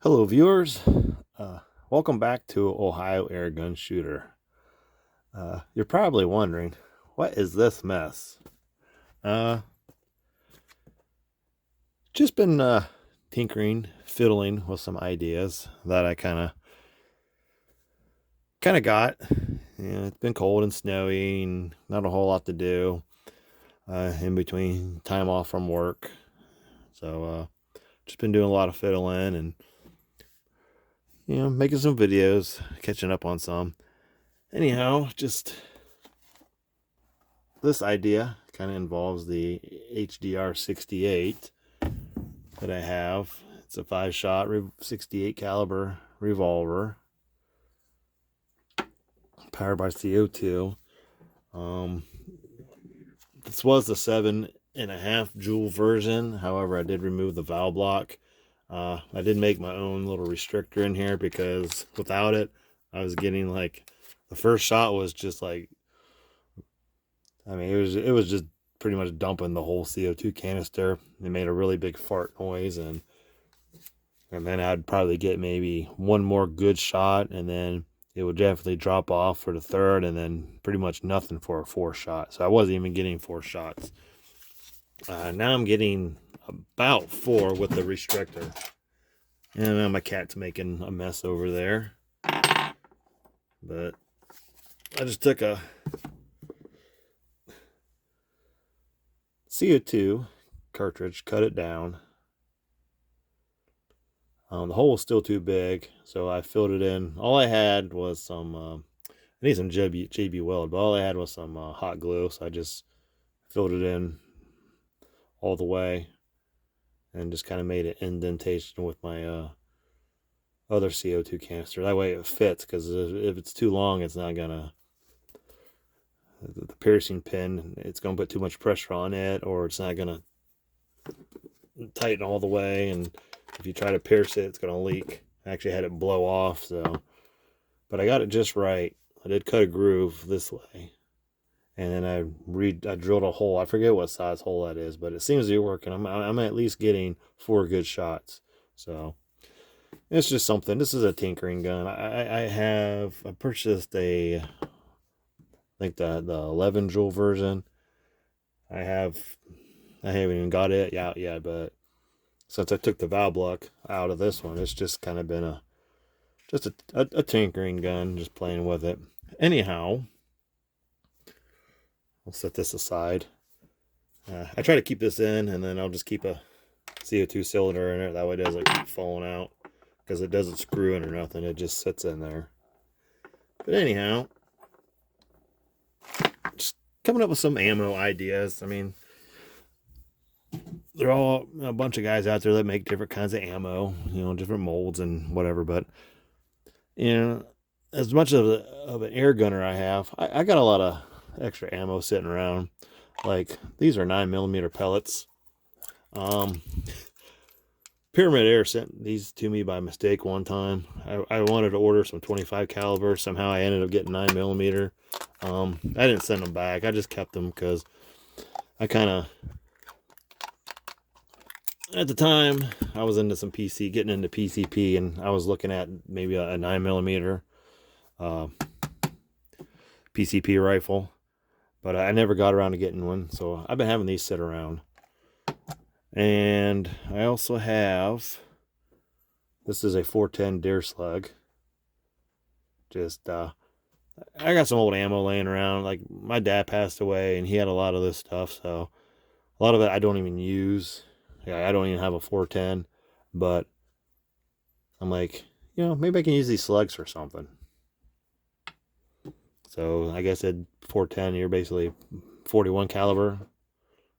Hello, viewers. Welcome back to Ohio Air Gun Shooter. You're probably wondering, what is this mess? Uh, just been tinkering, fiddling with some ideas that I kind of got. It's been cold and snowy, and not a whole lot to do in between time off from work. So just been doing a lot of fiddling and making some videos, catching up on some. Anyhow, just this idea kind of involves the HDR68 that I have. It's a 5-shot 68 caliber revolver powered by CO2. This was the 7.5 joule version. However, I did remove the valve block. I did make my own little restrictor in here because without it, I was getting the first shot was just it was just pretty much dumping the whole CO2 canister. It made a really big fart noise, and then I'd probably get maybe one more good shot, and then it would definitely drop off for the third, and then pretty much nothing for a 4-shot. So I wasn't even getting 4 shots. Now I'm getting about 4 with the restrictor. And now my cat's making a mess over there. But I just took a CO2 cartridge, cut it down. The hole was still too big, so I filled it in. All I had was some, I need some JB Weld, but all I had was some hot glue, so I just filled it in all the way and just kind of made an indentation with my other CO2 canister. That way it fits, because if it's too long, it's not gonna, the piercing pin, it's gonna put too much pressure on it, or it's not gonna tighten all the way, and if you try to pierce it, it's gonna leak. I actually had it blow off, but I got it just right. I did cut a groove this way, and then I drilled a hole. I forget what size hole that is, but it seems to be working. I'm at least getting 4 good shots. So it's just something. This is a tinkering gun. I purchased I think the 11 joule version. I haven't even got it out yet, but since I took the valve block out of this one, it's just kind of been a tinkering gun, just playing with it. Anyhow, I'll set this aside. I try to keep this in, and then I'll just keep a CO2 cylinder in it. That way it doesn't keep falling out, because it doesn't screw in or nothing. It just sits in there. But anyhow, just coming up with some ammo ideas. I mean, they're all a bunch of guys out there that make different kinds of ammo, different molds and whatever. But as much of an air gunner I have, I got a lot of extra ammo sitting around. Like, these are 9mm pellets. Pyramid Air sent these to me by mistake one time. I wanted to order some 25 caliber. Somehow I ended up getting 9mm. I didn't send them back. I just kept them because I at the time, I was into some getting into PCP, and I was looking at maybe a 9mm PCP rifle, but I never got around to getting one, so I've been having these sit around. And I also have, this is a 410 deer slug. Just I got some old ammo laying around. Like, my dad passed away, and he had a lot of this stuff, so a lot of it I don't even use. I don't even have a 410, but I'm like, maybe I can use these slugs for something. So I guess at 410, you're basically 41 caliber.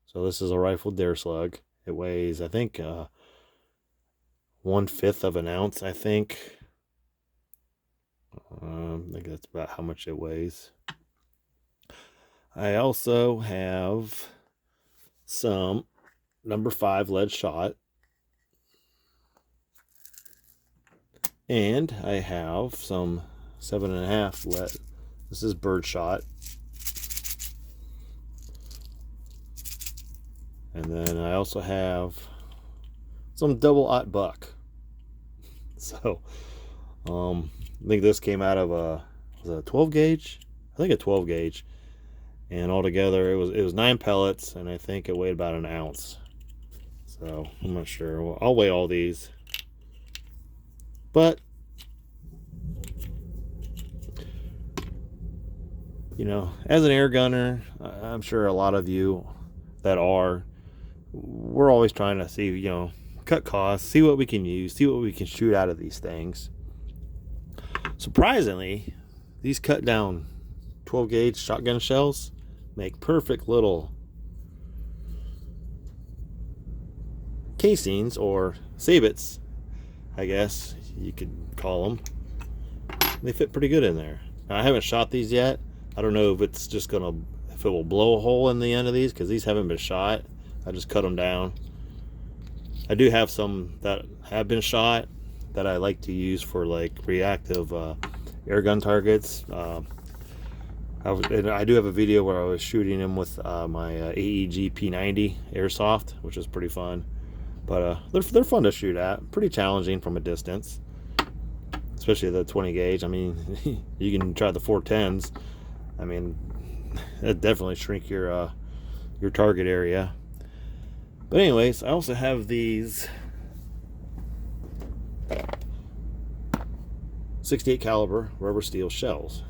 So this is a rifled deer slug. It weighs, I think, 1/5 of an ounce, I think. I think that's about how much it weighs. I also have some number 5 lead shot. And I have some 7.5 lead. This is bird shot. And then I also have some double-aught buck. So I think this came out of a, was it a 12 gauge? I think a 12 gauge. And altogether it was 9 pellets, and I think it weighed about an ounce. So I'm not sure. Well, I'll weigh all these. But you know, as an air gunner, I'm sure a lot of you that are, we're always trying to see, you know, cut costs, see what we can use, see what we can shoot out of these things. Surprisingly, these cut down 12 gauge shotgun shells make perfect little casings, or sabots, I guess you could call them. They fit pretty good in there. Now, I haven't shot these yet. I don't know if it's just gonna, if it will blow a hole in the end of these, because these haven't been shot. I just cut them down. I do have some that have been shot that I like to use for like reactive air gun targets. I do have a video where I was shooting them with my AEG P90 airsoft, which is pretty fun. But they're fun to shoot at. Pretty challenging from a distance, especially the 20 gauge. I mean, you can try the 410s. I mean, that definitely shrink your target area. But anyways, I also have these 68 caliber rubber steel shells,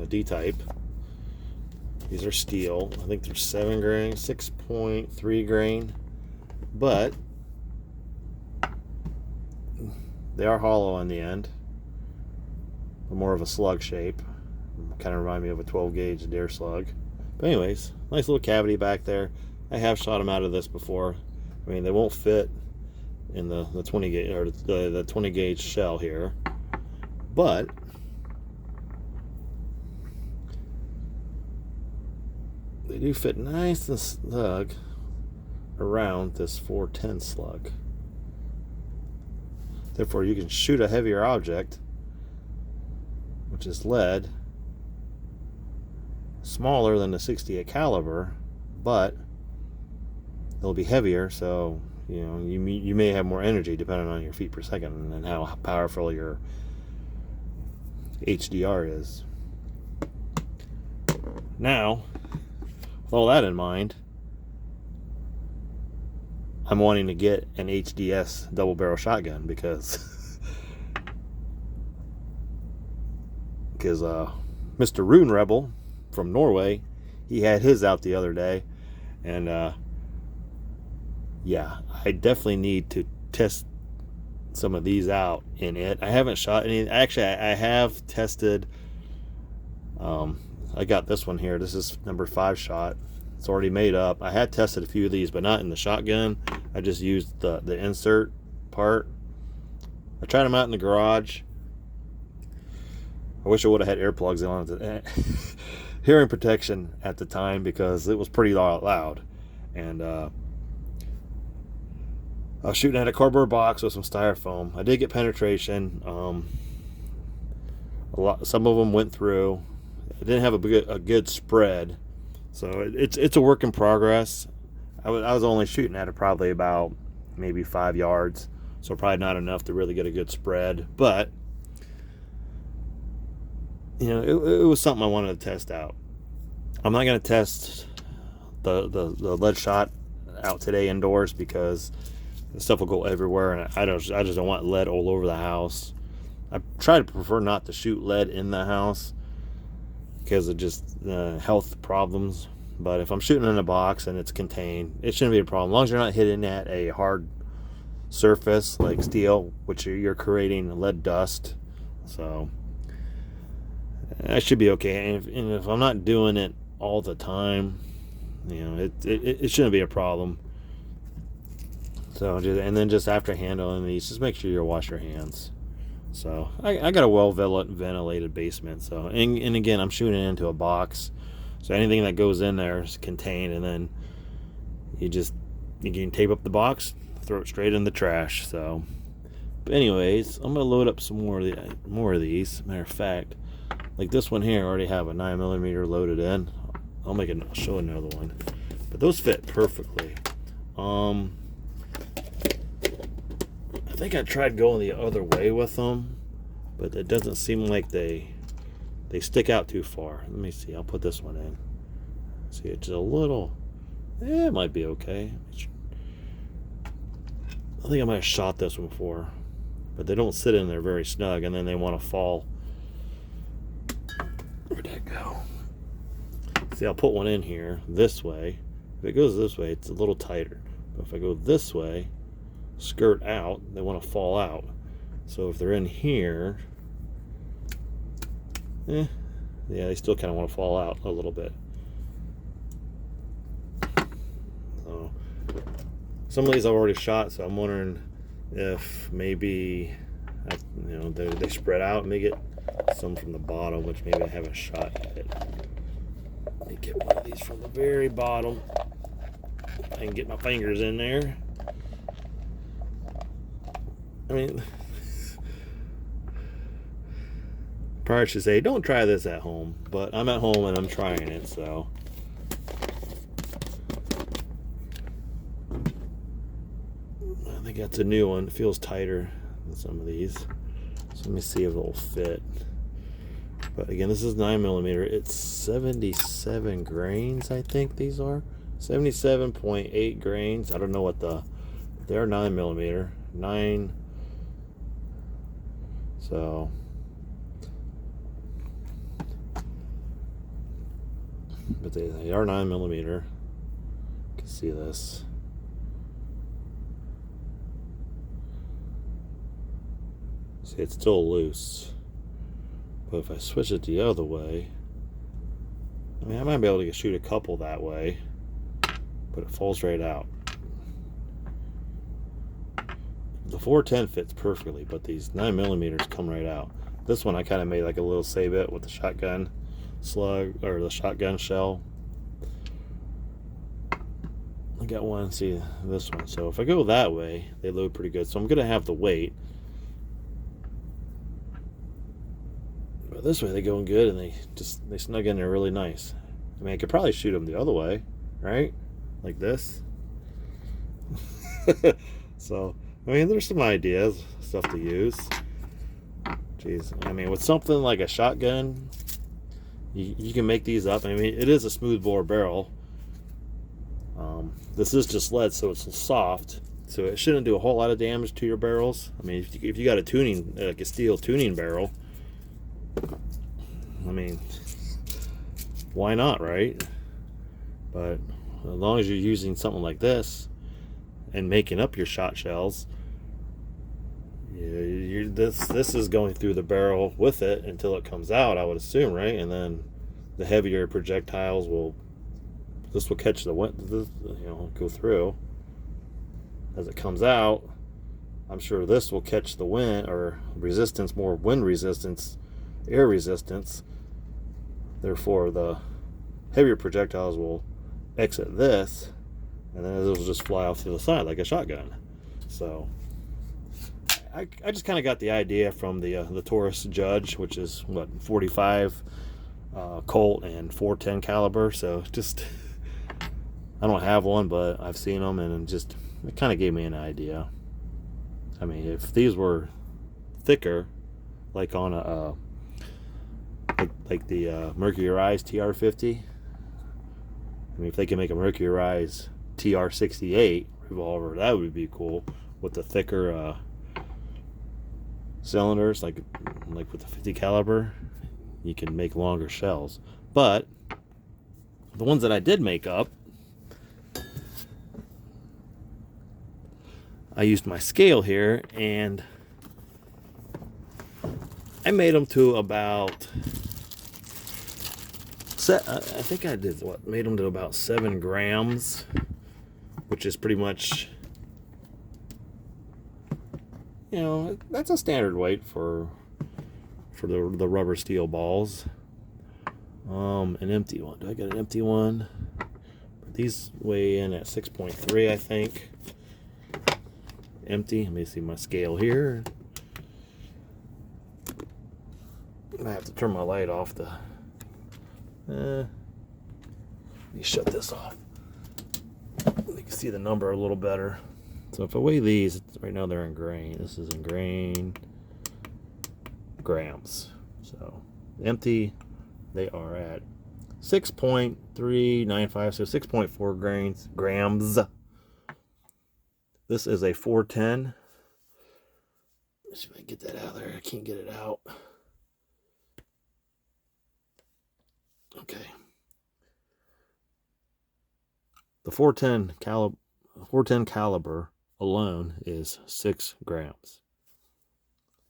D-type. These are steel. I think they're 7 grain, 6.3 grain, but they are hollow on the end. They're more of a slug shape. Kind of remind me of a 12 gauge deer slug. But anyways, nice little cavity back there. I have shot them out of this before. I mean, they won't fit in the 20 gauge, or the 20 gauge shell here, but they do fit nice and snug around this 410 slug. Therefore, you can shoot a heavier object, which is lead, smaller than the 68 caliber, but it'll be heavier, so you know you may have more energy depending on your feet per second and how powerful your HDR is. Now, with all that in mind, I'm wanting to get an HDS double barrel shotgun because Mr. Rune Rebel from Norway, he had his out the other day, and yeah, I definitely need to test some of these out in it. I haven't shot any. Actually, I have tested. I got this one here. This is number 5 shot. It's already made up. I had tested a few of these, but not in the shotgun. I just used the insert part. I tried them out in the garage. I wish I would have had earplugs on it. Hearing protection at the time, because it was pretty loud. And I was shooting at a cardboard box with some styrofoam. I did get penetration. Some of them went through. It didn't have a good spread, so it's a work in progress. I was only shooting at it probably about maybe 5 yards, so probably not enough to really get a good spread. But you know, it was something I wanted to test out. I'm not going to test the lead shot out today indoors, because the stuff will go everywhere, and I just don't want lead all over the house. I try to prefer not to shoot lead in the house because of just health problems. But if I'm shooting in a box and it's contained, it shouldn't be a problem, as long as you're not hitting at a hard surface like steel, which you're creating lead dust. So I should be okay. And if I'm not doing it all the time, you know, it shouldn't be a problem. So, and then just after handling these, just make sure you wash your hands. So I got a well ventilated basement. So, and again, I'm shooting into a box, so anything that goes in there is contained, and then you can tape up the box, throw it straight in the trash. So, but anyways, I'm gonna load up some more of these. Matter of fact, like this one here, I already have a 9mm loaded in. I'll show another one, but those fit perfectly. I think I tried going the other way with them, but it doesn't seem like they stick out too far. Let me see. I'll put this one in. See, it's a little. It might be okay. I think I might have shot this one before, but they don't sit in there very snug, and then they want to fall. Where'd that go? See, I'll put one in here this way. If it goes this way, it's a little tighter. But if I go this way, skirt out, they want to fall out. So if they're in here, yeah, they still kind of want to fall out a little bit. So some of these I've already shot, so I'm wondering if maybe they spread out and they get some from the bottom, which maybe I haven't shot yet. Let me get one of these from the very bottom. I can get my fingers in there. I mean, probably should say, don't try this at home, but I'm at home and I'm trying it, so. I think that's a new one. It feels tighter than some of these. So let me see if it'll fit. But again, this is 9mm. It's 77 grains, I think these are. 77.8 grains. I don't know what they're 9mm. 9. So. But they are 9mm. You can see this. See, it's still loose. But if I switch it the other way, I mean, I might be able to shoot a couple that way, but it falls right out. The 410 fits perfectly, but these 9mm come right out. This one I kind of made like a little save it with the shotgun slug, or the shotgun shell. I got one, see this one. So if I go that way, they load pretty good. So I'm gonna have the weight. But this way they go in good, and they snug in there really nice. I mean, I could probably shoot them the other way, right? Like this. So, I mean, there's some ideas, stuff to use. Jeez, I mean, with something like a shotgun, you can make these up. I mean, it is a smoothbore barrel. This is just lead, so it's soft. So it shouldn't do a whole lot of damage to your barrels. I mean, if you got a tuning, like a steel tuning barrel, I mean, why not, right? But as long as you're using something like this and making up your shot shells, this is going through the barrel with it until it comes out, I would assume, right? And then the heavier projectiles will catch the wind, go through. As it comes out, I'm sure this will catch the wind, or resistance, more wind resistance, air resistance. Therefore, the heavier projectiles will exit this, and then it'll just fly off to the side like a shotgun. So I just kind of got the idea from the Taurus Judge, which is what, 45 Colt and 410 caliber. So just, I don't have one, but I've seen them, and it kind of gave me an idea. I mean, if these were thicker, like on a like the Mercury Rise TR50, I mean, if they can make a Mercury Rise TR68 revolver, that would be cool, with the thicker cylinders, like with the 50 caliber, you can make longer shells. But the ones that I did make up, I used my scale here, and I made them to about, I think I did made them to about 7 grams, which is pretty much, that's a standard weight for the rubber steel balls. An empty one. Do I got an empty one? These weigh in at 6.3, I think. Empty. Let me see my scale here. I have to turn my light off. Let me shut this off. You can see the number a little better. So if I weigh these, right now they're in grain. This is in grain grams. So empty, they are at 6.395, so 6.4 grams. This is a 410. Let's see if I can get that out of there. I can't get it out. Okay. The 410 caliber alone is 6 grams.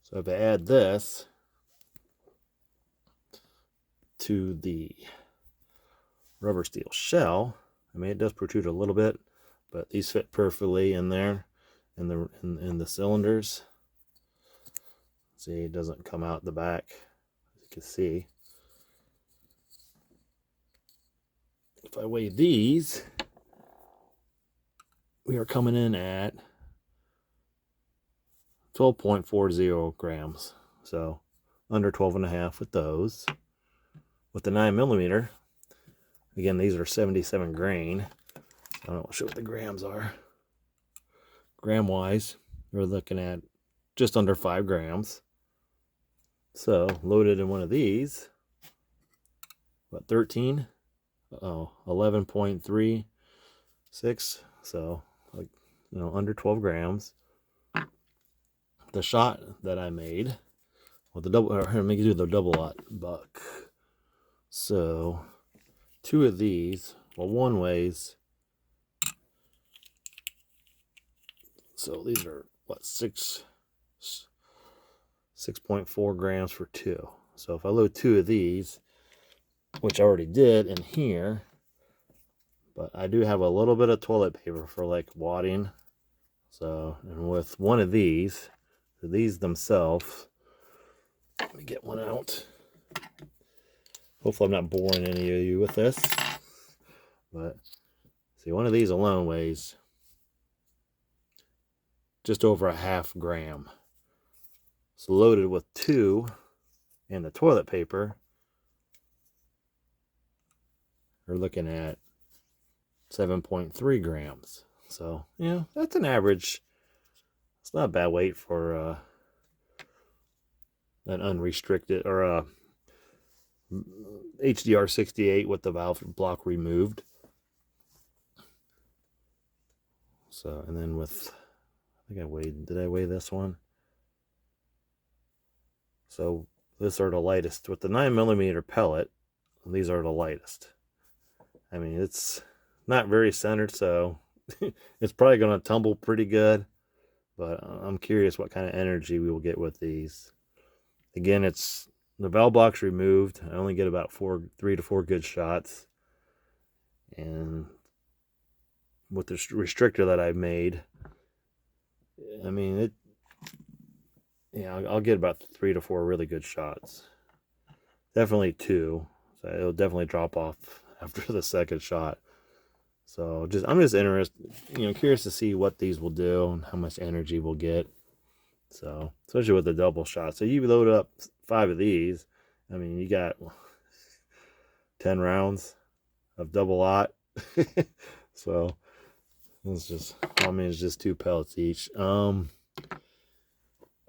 So if I add this to the rubber steel shell, I mean, it does protrude a little bit, but these fit perfectly in there in the cylinders. See, it doesn't come out the back, as you can see. If I weigh these, we are coming in at 12.40 grams. So under 12.5 with those. With the 9mm, again, these are 77 grain. I don't know, I'll show what the grams are. Gram wise, we're looking at just under 5 grams. So loaded in one of these, what, 13? Oh, 11.36. So, like, you know, under 12 grams. The shot that I made with the double, or let me do the double lot buck. So 2 of these, well, one weighs, so these are what, 6.4 grams for 2. So if I load 2 of these, which I already did in here, but I do have a little bit of toilet paper for like wadding. So, and with one of these themselves, let me get one out. Hopefully I'm not boring any of you with this, but see, one of these alone weighs just over a half gram. So loaded with 2 and the toilet paper, we're looking at 7.3 grams. So, yeah, that's an average. It's not a bad weight for an unrestricted, or a HDR68 with the valve block removed. So, and then with, I think I weighed, did I weigh this one? So these are the lightest. With the 9mm pellet, these are the lightest. I mean, it's not very centered, so it's probably going to tumble pretty good. But I'm curious what kind of energy we will get with these. Again, it's the valve block's removed. I only get about 3 to 4 good shots. And with the restrictor that I made, I mean, yeah, I'll get about 3 to 4 really good shots. Definitely 2. So it'll definitely drop off after the second shot. So I'm just interested, curious to see what these will do and how much energy we'll get. So, especially with the double shot. So you load up 5 of these, I mean, you got 10 rounds of double lot. So it's just, I mean, it's just 2 pellets each. I'm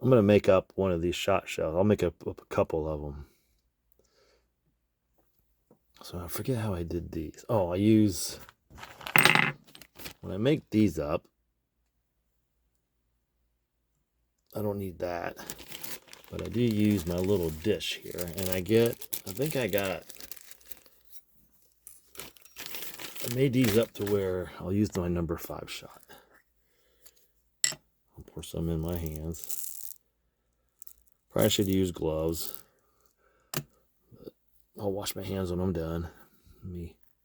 gonna make up one of these shot shells. I'll make up a couple of them. So I forget how I did these. Oh, when I make these up, I don't need that, but I do use my little dish here, and I made these up to where I'll use my number 5 shot. I'll pour some in my hands. Probably should use gloves, but I'll wash my hands when I'm done.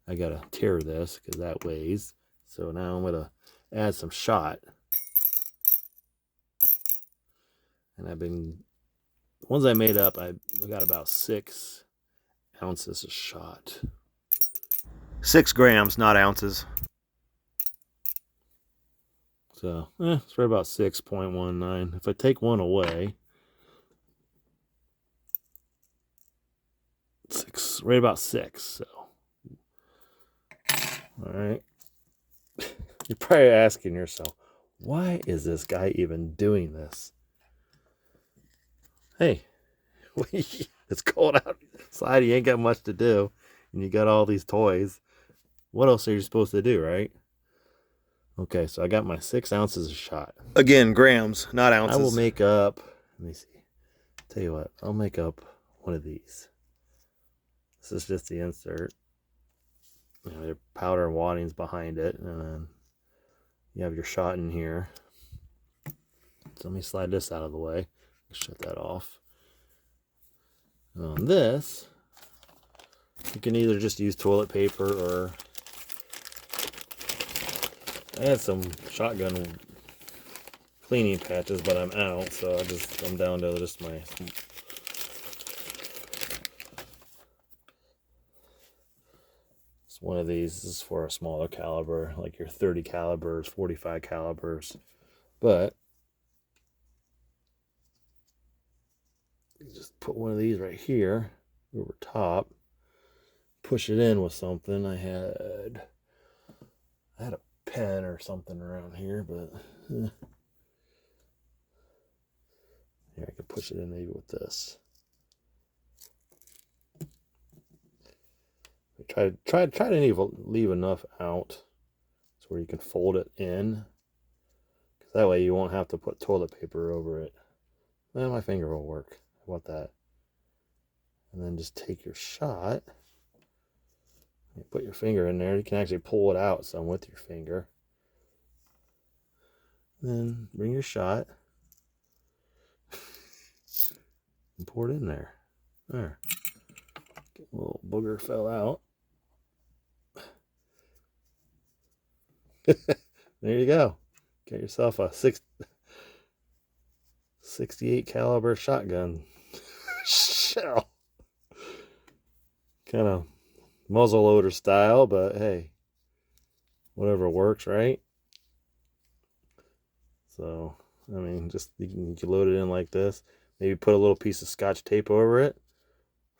I gotta tear this because that weighs. So now I'm gonna add some shot. And the ones I made up, I got about 6 ounces of shot. 6 grams, not ounces. So, it's right about 6.19. If I take one away, right about 6. So, all right. You're probably asking yourself, Why is this guy even doing this? Hey, it's cold outside. You ain't got much to do. And you got all these toys. What else are you supposed to do, right? Okay, so I got my 6 ounces of shot. Again, grams, not ounces. I will make up, let me see. Tell you what, I'll make up one of these. This is just the insert. You know, your powder and waddings behind it, and then you have your shot in here. So let me slide this out of the way. Shut that off. And on this, you can either just use toilet paper or I had some shotgun cleaning patches, but I'm out, so I'm down to just my. It's one of these. This is for a smaller caliber, like your 30 calibers, 45 calibers, but you just put one of these right here over top. Push it in with something. I had a pen or something around here, but here I could push it in maybe with this. Try to leave enough out so where you can fold it in, because that way you won't have to put toilet paper over it. And my finger will work. How about that? And then just take your shot. You put your finger in there. You can actually pull it out some with your finger. Then bring your shot and pour it in there. There. A little booger fell out. There you go. Get yourself a 68 caliber shotgun shell. Kind of muzzle loader style, but hey, whatever works, right? So, I mean, just you can load it in like this. Maybe put a little piece of Scotch tape over it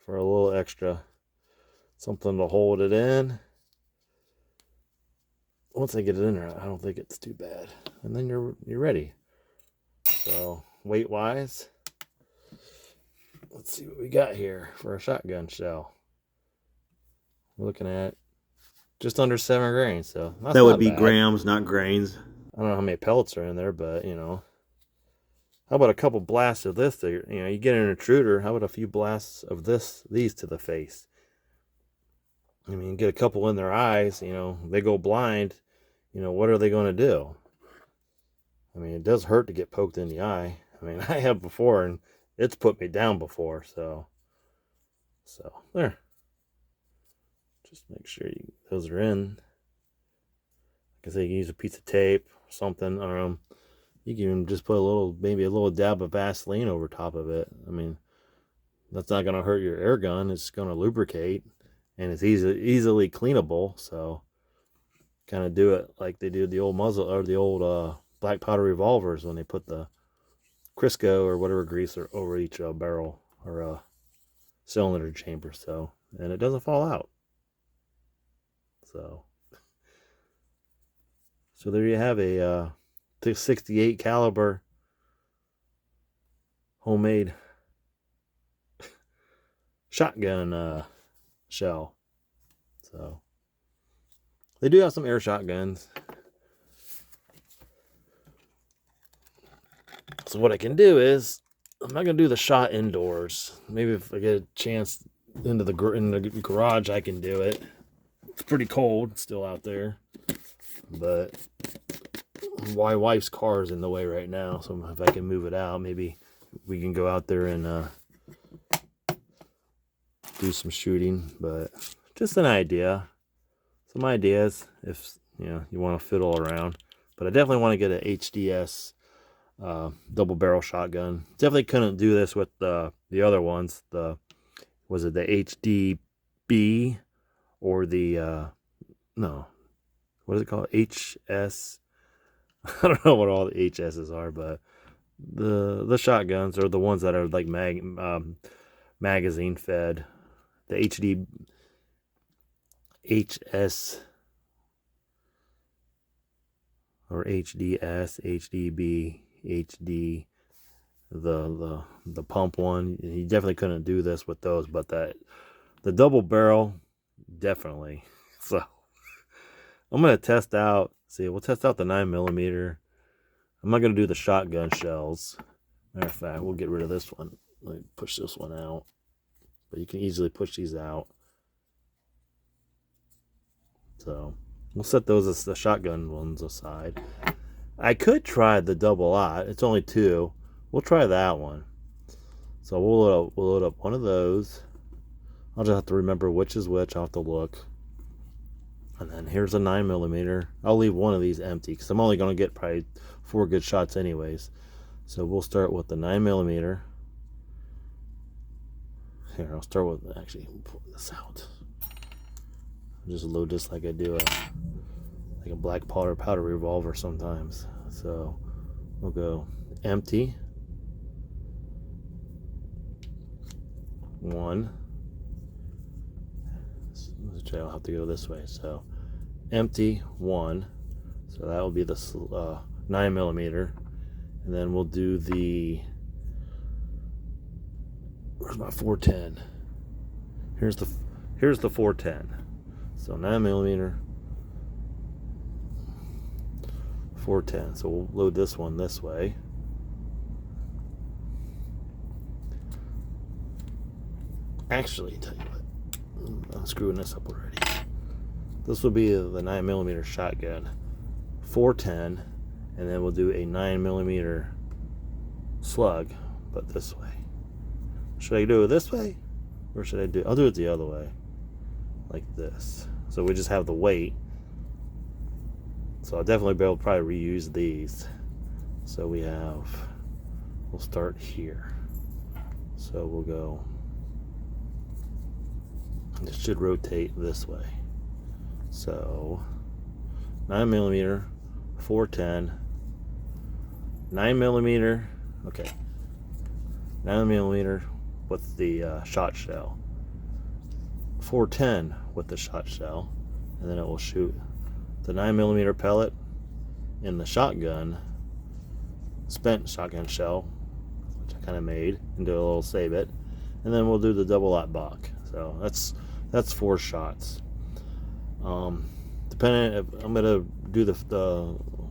for a little extra something to hold it in. Once I get it in there, I don't think it's too bad. And then you're ready. So, weight-wise, let's see what we got here for a shotgun shell. We're looking at just under 7 grains. So that would be bad. Grams, not grains. I don't know how many pellets are in there, but you know. How about a couple blasts of this? You know, you get an intruder. How about a few blasts of these to the face? I mean, get a couple in their eyes. You know, they go blind. You know, what are they going to do? I mean, it does hurt to get poked in the eye. I mean, I have before, and it's put me down before. So there. Just make sure those are in. Like I say, you can use a piece of tape or something. You can just put maybe a little dab of Vaseline over top of it. I mean, that's not going to hurt your air gun. It's going to lubricate, and it's easily cleanable. So, kind of do it like they did the old muzzle or the old black powder revolvers when they put the Crisco or whatever grease over each barrel or cylinder chamber. So, and it doesn't fall out. So there you have a 68 caliber homemade shotgun shell. So they do have some air shotguns. So what I can do is, I'm not gonna do the shot indoors. Maybe if I get a chance in the garage, I can do it. It's pretty cold still out there, but my wife's car is in the way right now, so if I can move it out, maybe we can go out there and do some shooting. But just an idea, some ideas if you want to fiddle around. But I definitely want to get an HDS double barrel shotgun. Definitely couldn't do this with the other ones. Was it the HDB or the no, what is it called? HS. I don't know what all the HSs are, but the shotguns are the ones that are like magazine fed. The HS. or HDS, HDB, HD, the pump one. You definitely couldn't do this with those, but the double barrel, definitely. So I'm gonna test out. See, we'll test out the 9mm. I'm not gonna do the shotgun shells. Matter of fact, we'll get rid of this one. Let me push this one out. But you can easily push these out. So we'll set those as the shotgun ones aside. I could try the double aught. It's only 2. We'll try that one. So we'll load up one of those. I'll just have to remember which is which. I'll have to look. And then here's a 9mm. I'll leave one of these empty because I'm only going to get probably 4 good shots anyways. So we'll start with the 9mm. Here, I'll start with, actually, pull this out. I'll just load this like I do like a black powder revolver sometimes. So we'll go empty. 1. I'll have to go this way. So empty 1. So that will be the 9mm. And then we'll do the, where's my 410? Here's the 410. So 9mm, 410. So we'll load this one this way. Actually, tell you what, I'm screwing this up already. This will be the 9mm shotgun, 410, and then we'll do a 9mm slug, but this way. Should I do it this way, or should I do? I'll do it the other way, like this. So we just have the weight. So I'll definitely be able to probably reuse these. So we'll start here. So we'll go. It should rotate this way. So 9mm, 410, 9mm. Okay, 9mm with the shot shell, 410 with the shot shell, and then it will shoot the 9mm pellet in the shotgun, spent shotgun shell, which I kind of made into a little save it, and then we'll do the double aught Bach. So that's 4 shots. Depending if I'm gonna do the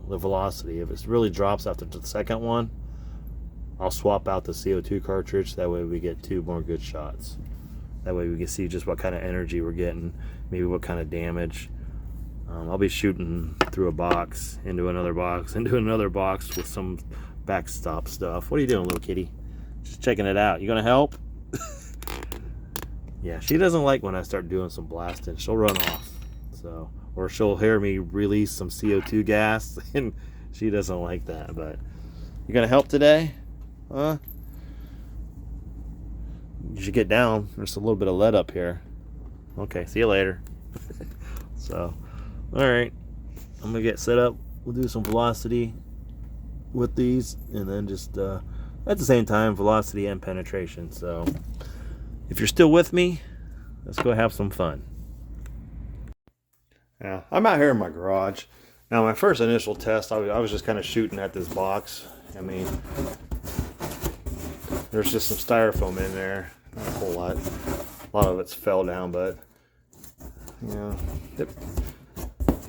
velocity. If it really drops after the second one, I'll swap out the CO2 cartridge. That way we get 2 more good shots. That way we can see just what kind of energy we're getting, maybe what kind of damage. I'll be shooting through a box, into another box, into another box with some backstop stuff. What are you doing, little kitty? Just checking it out. You gonna help? Yeah, she doesn't like when I start doing some blasting. She'll run off. So, or she'll hear me release some CO2 gas, and she doesn't like that. But you gonna help today? Huh? You should get down. There's a little bit of lead up here. Okay, see you later. So, alright. I'm gonna get set up. We'll do some velocity with these, and then just at the same time, velocity and penetration. So, if you're still with me, let's go have some fun. Yeah, I'm out here in my garage. Now, my first initial test, I was just kind of shooting at this box. I mean, there's just some styrofoam in there. Not a whole lot. A lot of it's fell down, but, you know,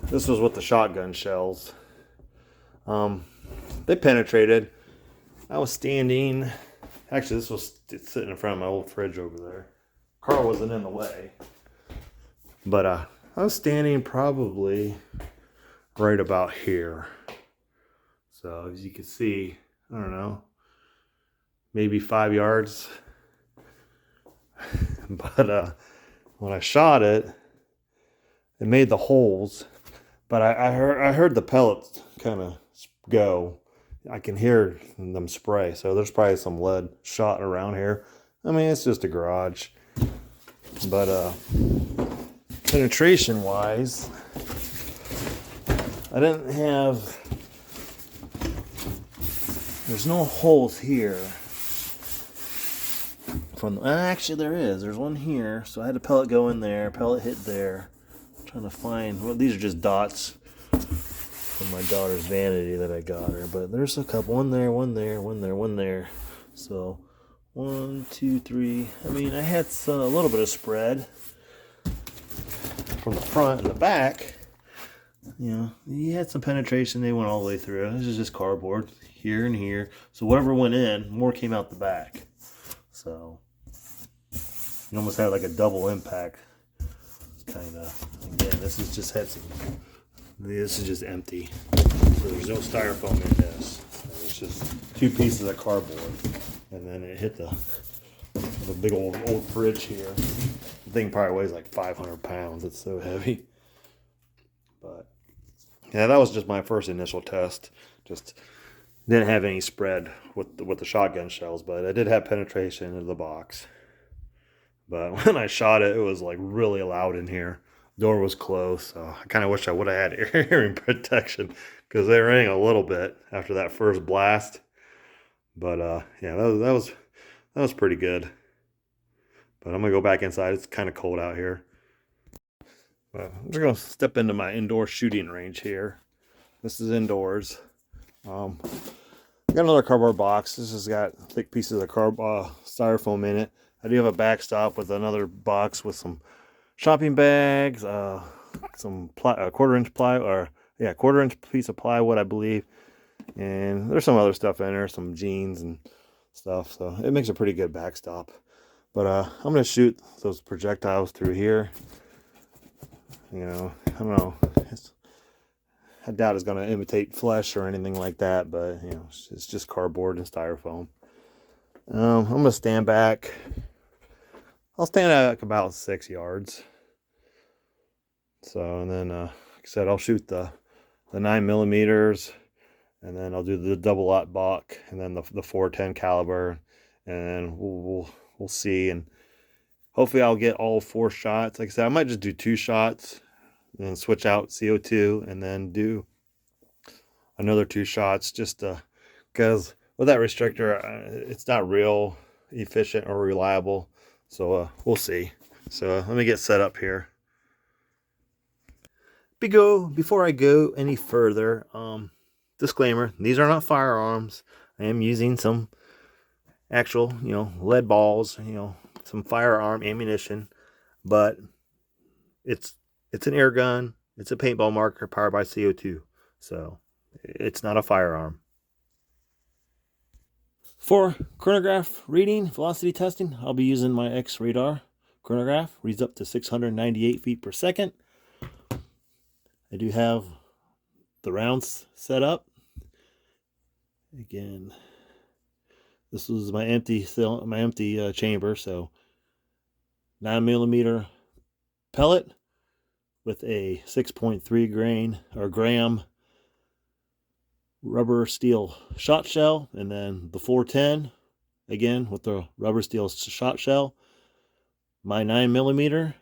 this was with the shotgun shells. They penetrated. I was standing. Actually, this was sitting in front of my old fridge over there. Carl wasn't in the way. But I was standing probably right about here. So as you can see, I don't know, maybe 5 yards. But when I shot it, it made the holes. But I heard the pellets kind of go. I can hear them spray, so there's probably some lead shot around here. I mean, it's just a garage. But penetration wise, I didn't have, there's no holes here. Actually there is. There's one here, so I had a pellet go in there, pellet hit there. I'm trying to find, well, these are just dots. from my daughter's vanity that I got her. But there's a couple. One there, one there, one there, one there. So 1, 2, 3. I mean, I had a little bit of spread from the front and the back. You know, you had some penetration. They went all the way through. This is just cardboard here and here. So whatever went in, more came out the back. So you almost had like a double impact. Kind of. Again, this is just had some. This is just empty. So there's no styrofoam in this. So it's just 2 pieces of cardboard, and then it hit the big old fridge here. The thing probably weighs like 500 pounds. It's so heavy. But yeah, that was just my first initial test. Just didn't have any spread with the shotgun shells, but I did have penetration into the box. But when I shot it, it was like really loud in here. Door was closed, so I kind of wish I would have had hearing protection because they rang a little bit after that first blast. But yeah, that was pretty good. But I'm gonna go back inside. It's kind of cold out here. But we're gonna step into my indoor shooting range here. This is indoors. I got another cardboard box. This has got thick pieces of styrofoam in it. I do have a backstop with another box with some shopping bags, some quarter-inch piece of plywood, I believe, and there's some other stuff in there, some jeans and stuff. So it makes a pretty good backstop. But I'm gonna shoot those projectiles through here. You know, I don't know. I doubt it's gonna imitate flesh or anything like that, but you know, it's just cardboard and styrofoam. I'm gonna stand back. I'll stand at about 6 yards. So, and then, like I said, I'll shoot the 9mm, and then I'll do the double-aught buck, and then the 410 caliber, and then we'll see. And hopefully, I'll get all 4 shots. Like I said, I might just do 2 shots, and then switch out CO2, and then do another 2 shots, just because with that restrictor, it's not real efficient or reliable. So we'll see. So let me get set up here. Before I go any further, disclaimer: these are not firearms. I am using some actual, you know, lead balls, you know, some firearm ammunition, but it's an air gun. It's a paintball marker powered by CO2, so it's not a firearm. For chronograph reading, velocity testing, I'll be using my X radar chronograph. Reads up to 698 feet per second. I do have the rounds set up. Again, this was my empty chamber, so 9mm pellet with a 6.3 gram rubber steel shot shell, and then the 410 again with the rubber steel shot shell. My 9mm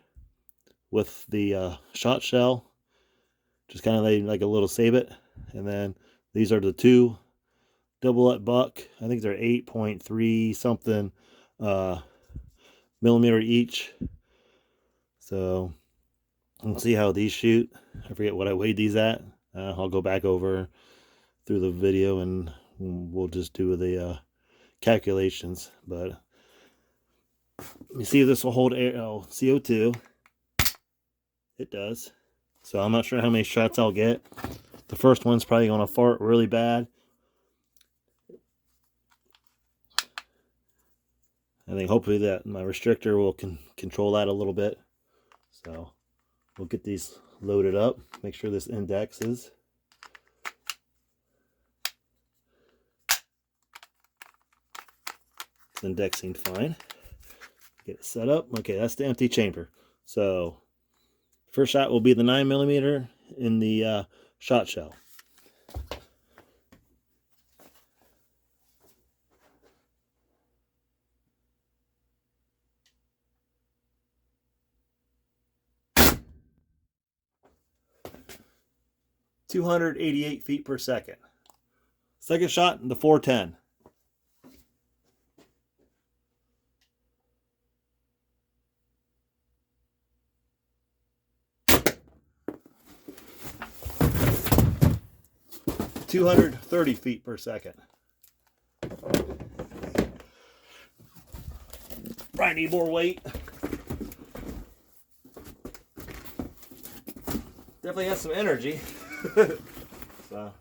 with the shot shell, just kind of like a little sabot, and then these are the 2 double-aught buck. I think they're 8.3 something millimeter each. So we'll see how these shoot. I forget what I weighed these at. I'll go back over through the video and we'll just do the calculations. But let me see if this will hold CO2. It does. So I'm not sure how many shots I'll get. The first one's probably going to fart really bad. I think hopefully that my restrictor will control that a little bit. So we'll get these loaded up. Make sure this indexes. It's indexing fine. Get it set up. Okay, that's the empty chamber. So first shot will be the 9mm in the shot shell. .288 feet per second. Second shot, the 410. 230 feet per second. Probably need more weight. Definitely has some energy. So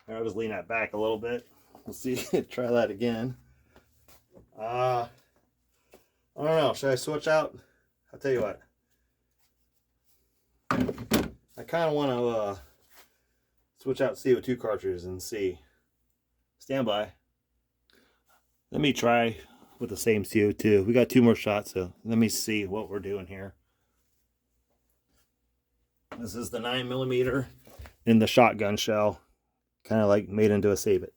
I'll just lean that back a little bit. We'll see. Try that again. I don't know. Should I switch out? I'll tell you what. I kind of want to switch out CO2 cartridges and see. Stand by. Let me try with the same CO2. We got 2 more shots, so let me see what we're doing here. This is the 9mm in the shotgun shell, kind of like made into a Save It.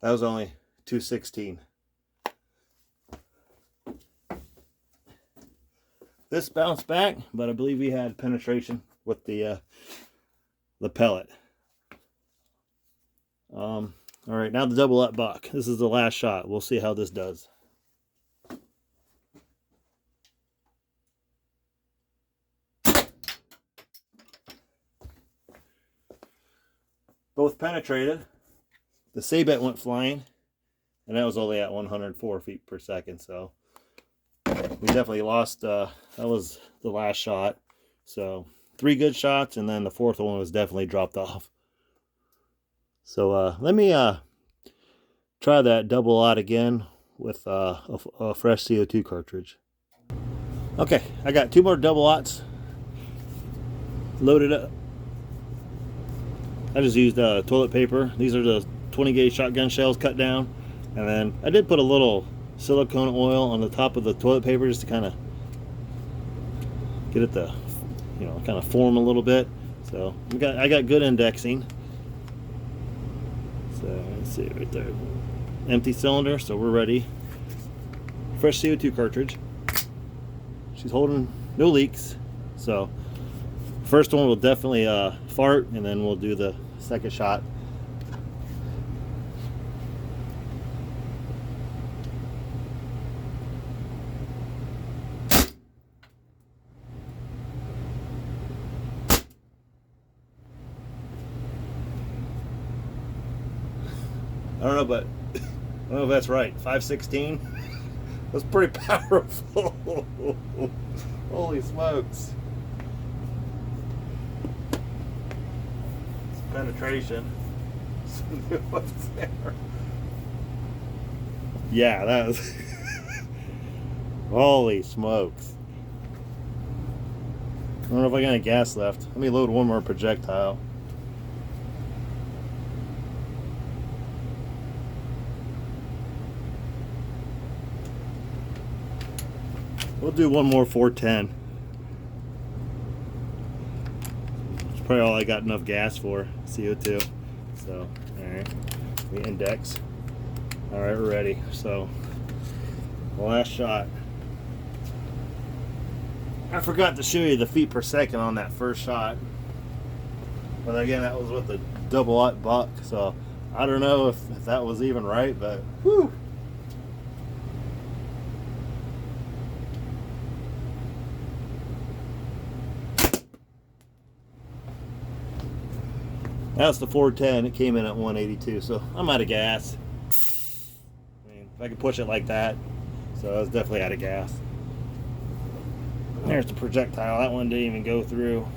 That was only 216. This bounced back, but I believe we had penetration with the pellet. All right, now the double up buck. This is the last shot. We'll see how this does. Both penetrated. The Sabet went flying, and that was only at 104 feet per second. So we definitely lost. That was the last shot. So 3 good shots, and then the 4th one was definitely dropped off. So let me try that double out again with a fresh CO2 cartridge. Okay, I got 2 more double aughts loaded up. I just used toilet paper. These are the 20 gauge shotgun shells cut down, and then I did put a little silicone oil on the top of the toilet paper just to kind of get it to, you know, kind of form a little bit. So I got good indexing. So let's see right there, empty cylinder. So we're ready. Fresh CO2 cartridge. She's holding no leaks. So first one will definitely fart, and then we'll do the second shot. I don't know, but I don't know if that's right. 516? That's pretty powerful. Holy smokes. It's penetration. What's there? Yeah, that was... Holy smokes. I don't know if I got any gas left. Let me load 1 more projectile. We'll do 1 more 410. It's probably all I got enough gas for, CO2. So, alright, we index. Alright, we're ready. So, the last shot. I forgot to show you the feet per second on that first shot. But again, that was with the double aught buck. So, I don't know if that was even right, but whew. That's the 410. It came in at 182, so I'm out of gas. I mean, if I could push it like that, so I was definitely out of gas. There's the projectile. That one didn't even go through,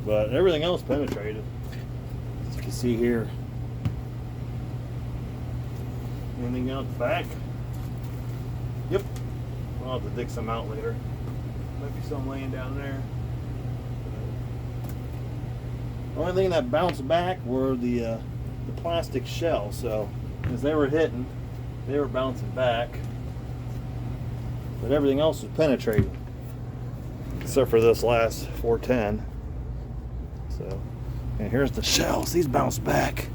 but everything else penetrated. As you can see here. Anything out the back? Yep. I'll have to dig some out later. Might be some laying down there. The only thing that bounced back were the plastic shell. So as they were hitting, they were bouncing back. But everything else was penetrating, except for this last 410. So, and here's the shells. These bounced back.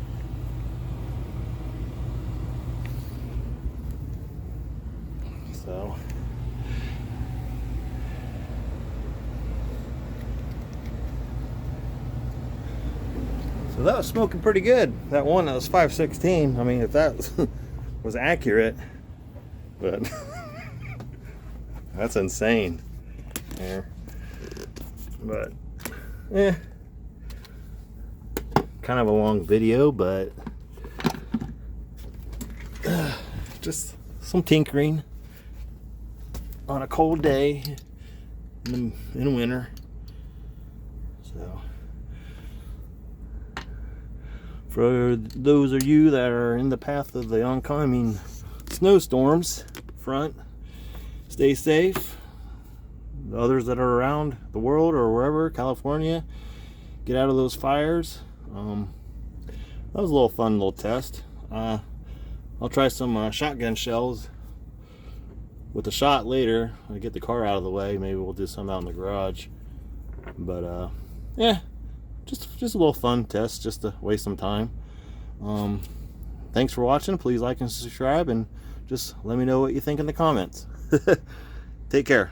So. So that was smoking pretty good. That one that was 516. I mean, if that was accurate, but that's insane there. But kind of a long video, but just some tinkering on a cold day in winter. So for those of you that are in the path of the oncoming snowstorms front, stay safe. The others that are around the world or wherever, California, get out of those fires. That was a little fun little test. I'll try some shotgun shells with the shot later. I get the car out of the way. Maybe we'll do some out in the garage. But yeah, just a little fun test, just to waste some time. Thanks for watching. Please like and subscribe, and just let me know what you think in the comments. Take care.